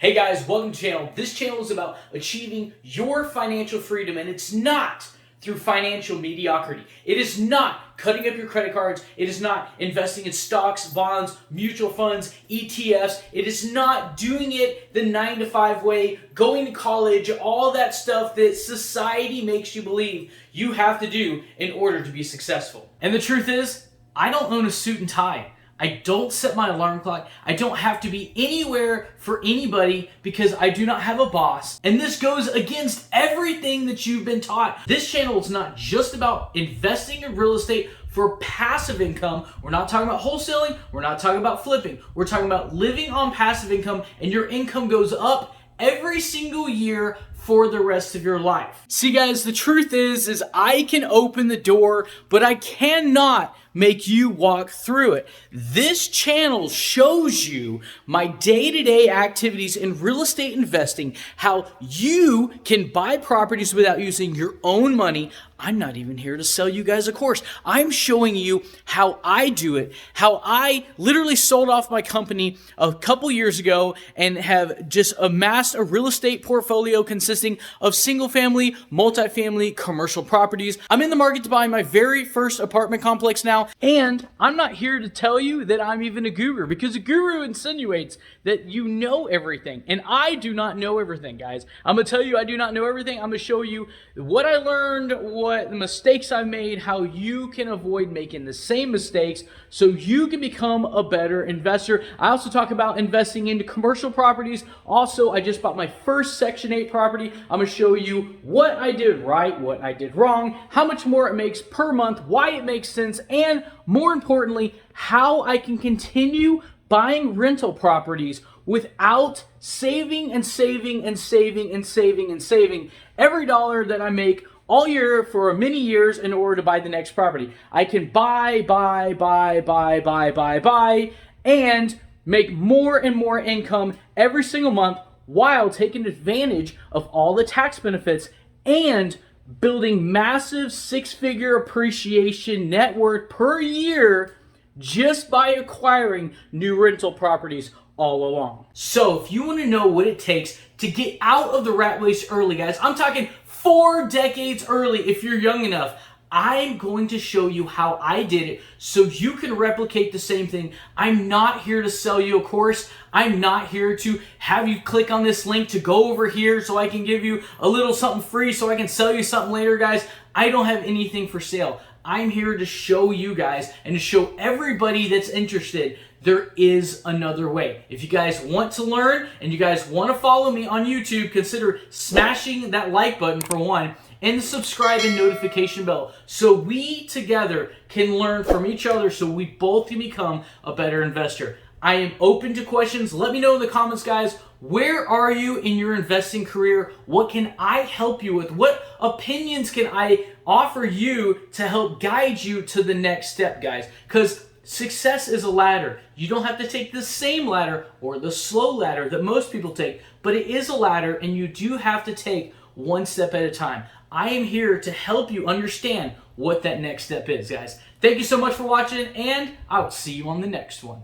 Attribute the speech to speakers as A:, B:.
A: Hey guys, welcome to the channel. This channel is about achieving your financial freedom, and it's not through financial mediocrity. It is not cutting up your credit cards. It is not investing in stocks, bonds, mutual funds, ETFs. It is not doing it the 9-to-5 way, going to college, all that stuff that society makes you believe you have to do in order to be successful. And the truth is, I don't own a suit and tie. I don't set my alarm clock. I don't have to be anywhere for anybody because I do not have a boss. And this goes against everything that you've been taught. This channel is not just about investing in real estate for passive income. We're not talking about wholesaling. We're not talking about flipping. We're talking about living on passive income, and your income goes up every single year for the rest of your life. See guys, the truth is I can open the door, but I cannot make you walk through it. This channel shows you my day-to-day activities in real estate investing, how you can buy properties without using your own money. I'm not even here to sell you guys a course. I'm showing you how I do it, how I literally sold off my company a couple years ago and have just amassed a real estate portfolio consisting of single-family, multifamily, commercial properties. I'm in the market to buy my very first apartment complex now, and I'm not here to tell you that I'm even a guru, because a guru insinuates that you know everything, and I do not know everything, guys. I'm gonna tell you I do not know everything. I'm gonna show you what I learned, what the mistakes I made, how you can avoid making the same mistakes so you can become a better investor. I also talk about investing into commercial properties. Also, I just bought my first Section 8 property. I'm gonna show you what I did right, what I did wrong, how much more it makes per month, why it makes sense, and more importantly, how I can continue buying rental properties without saving and saving and saving and saving and saving every dollar that I make all year for many years in order to buy the next property. I can buy, and make more and more income every single month while taking advantage of all the tax benefits and building massive six-figure appreciation net worth per year just by acquiring new rental properties all along. So if you want to know what it takes to get out of the rat race early, guys, I'm talking 4 decades early if you're young enough, I'm going to show you how I did it so you can replicate the same thing. I'm not here to sell you a course. I'm not here to have you click on this link to go over here so I can give you a little something free so I can sell you something later, guys. I don't have anything for sale. I'm here to show you guys and to show everybody that's interested there is another way. If you guys want to learn and you guys want to follow me on YouTube, consider smashing that like button for one, and the subscribe and notification bell so we together can learn from each other so we both can become a better investor. I am open to questions. Let me know in the comments, guys. Where are you in your investing career? What can I help you with? What opinions can I offer you to help guide you to the next step, guys? Because success is a ladder. You don't have to take the same ladder or the slow ladder that most people take, but it is a ladder, and you do have to take one step at a time. I am here to help you understand what that next step is, guys. Thank you so much for watching, and I'll see you on the next one.